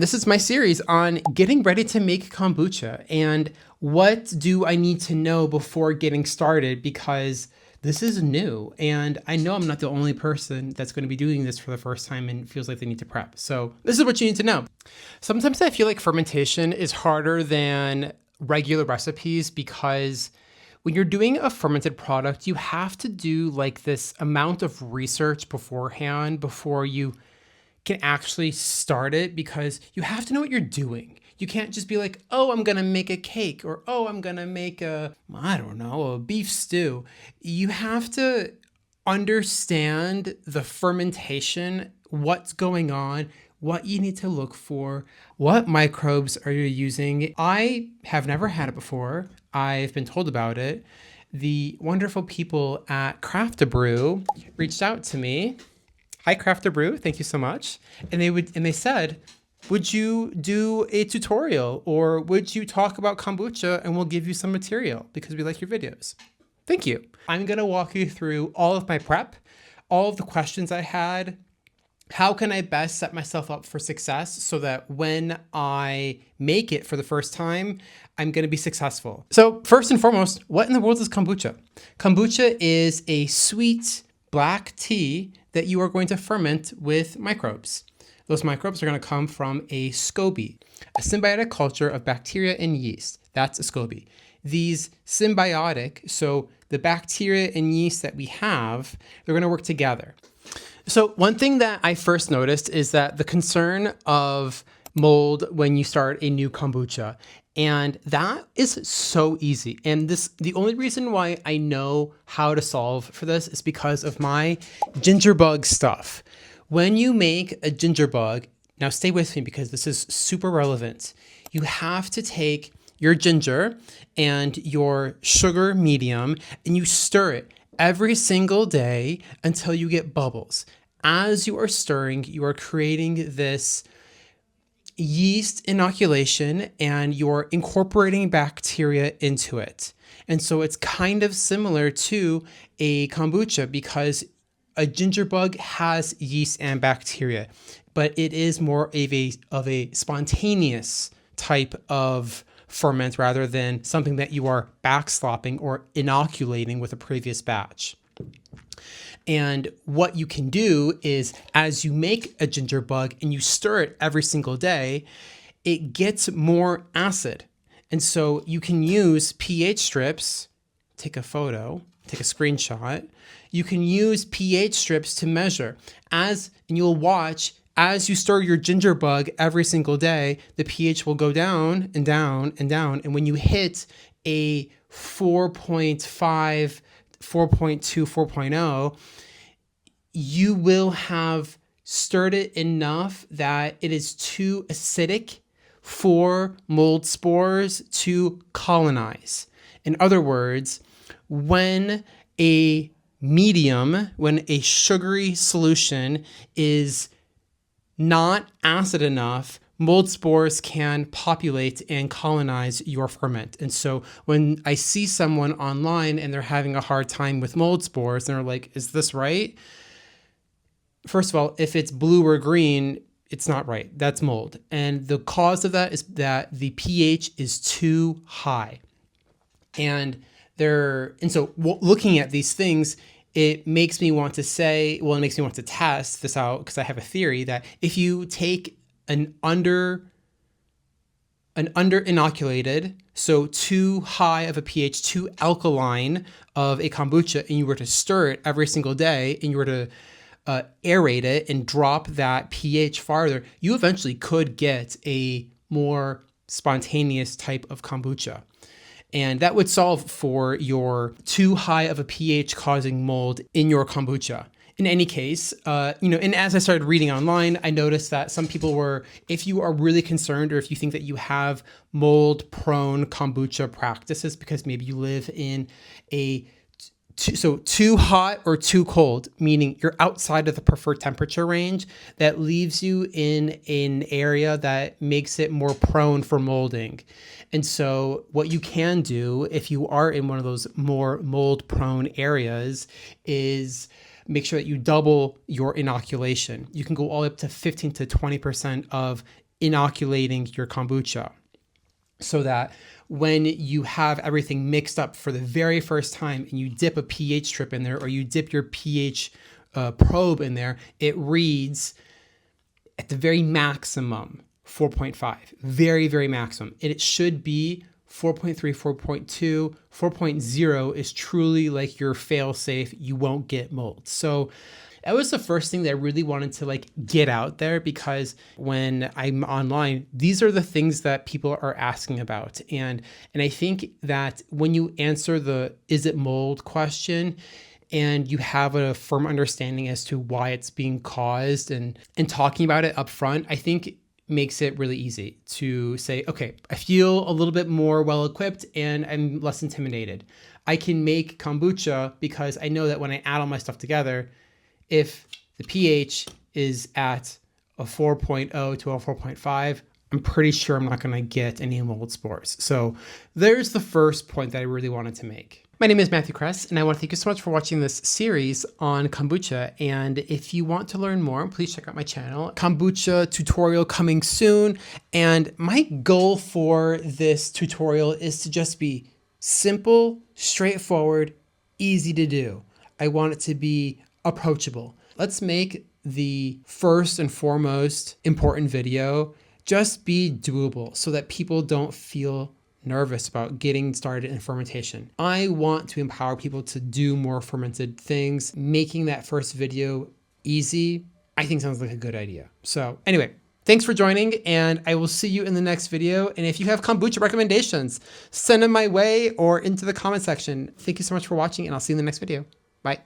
This is my series on getting ready to make kombucha and what do I need to know before getting started, because this is new and I know I'm not the only person that's going to be doing this for the first time and feels like they need to prep. So this is what you need to know. Sometimes I feel like fermentation is harder than regular recipes because when you're doing a fermented product, you have to do like this amount of research beforehand before you can actually start it, because you have to know what you're doing. You can't just be like, oh, I'm gonna make a cake, or oh, I'm gonna make a beef stew. You have to understand the fermentation, what's going on, what you need to look for, what microbes are you using. I have never had it before. I've been told about it. The wonderful people at Craft a Brew reached out to me. Hi, Craft a Brew, thank you so much. And they said, would you do a tutorial, or would you talk about kombucha and we'll give you some material because we like your videos? Thank you. I'm gonna walk you through all of my prep, all of the questions I had. How can I best set myself up for success so that when I make it for the first time, I'm gonna be successful? So first and foremost, what in the world is kombucha? Kombucha is a sweet black tea that you are going to ferment with microbes. Those microbes are going to come from a SCOBY, a symbiotic culture of bacteria and yeast. That's a SCOBY. These symbiotic, so the bacteria and yeast that we have, they're going to work together. So one thing that I first noticed is that the concern of mold when you start a new kombucha, and that is so easy. And the only reason why I know how to solve for this is because of my ginger bug stuff. When you make a ginger bug, now stay with me because this is super relevant. You have to take your ginger and your sugar medium and you stir it every single day until you get bubbles. As you are stirring, you are creating this yeast inoculation and you're incorporating bacteria into it. And so it's kind of similar to a kombucha because a ginger bug has yeast and bacteria, but it is more of a spontaneous type of ferment rather than something that you are backslopping or inoculating with a previous batch. And what you can do is, as you make a ginger bug and you stir it every single day, it gets more acid. And so you can use pH strips, take a photo, take a screenshot. You can use pH strips to measure. And you'll watch, as you stir your ginger bug every single day, the pH will go down and down and down. And when you hit a 4.5, 4.2, 4.0, you will have stirred it enough that it is too acidic for mold spores to colonize. In other words, when a sugary solution is not acid enough, mold spores can populate and colonize your ferment. And so when I see someone online and they're having a hard time with mold spores and they're like, is this right? First of all, if it's blue or green, it's not right. That's mold. And the cause of that is that the pH is too high. And so looking at these things, it makes me want to test this out, because I have a theory that if you take an under inoculated, so too high of a pH, too alkaline of a kombucha, and you were to stir it every single day, and you were to aerate it and drop that pH farther, you eventually could get a more spontaneous type of kombucha. And that would solve for your too high of a pH causing mold in your kombucha. In any case, and as I started reading online, I noticed that some people were, if you are really concerned or if you think that you have mold-prone kombucha practices because maybe you live in too hot or too cold, meaning you're outside of the preferred temperature range, that leaves you in an area that makes it more prone for molding. And so what you can do if you are in one of those more mold-prone areas is make sure that you double your inoculation. You can go all up to 15 to 20% of inoculating your kombucha, so that when you have everything mixed up for the very first time and you dip a pH strip in there, or you dip your pH probe in there, it reads at the very maximum 4.5, very, very maximum. And it should be 4.3, 4.2, 4.0 is truly like your fail safe. You won't get mold. So that was the first thing that I really wanted to like get out there, because when I'm online, these are the things that people are asking about. And I think that when you answer the "is it mold" question, and you have a firm understanding as to why it's being caused, and talking about it up front, I think makes it really easy to say, okay, I feel a little bit more well-equipped and I'm less intimidated. I can make kombucha because I know that when I add all my stuff together, if the pH is at a 4.0 to a 4.5, I'm pretty sure I'm not going to get any mold spores. So there's the first point that I really wanted to make. My name is Matthew Kress, and I want to thank you so much for watching this series on kombucha. And if you want to learn more, please check out my channel. Kombucha tutorial coming soon. And my goal for this tutorial is to just be simple, straightforward, easy to do. I want it to be approachable. Let's make the first and foremost important video just be doable, so that people don't feel nervous about getting started in fermentation. I want to empower people to do more fermented things. Making that first video easy, I think sounds like a good idea. So anyway, thanks for joining, and I will see you in the next video. And if you have kombucha recommendations, send them my way or into the comment section. Thank you so much for watching, and I'll see you in the next video. Bye.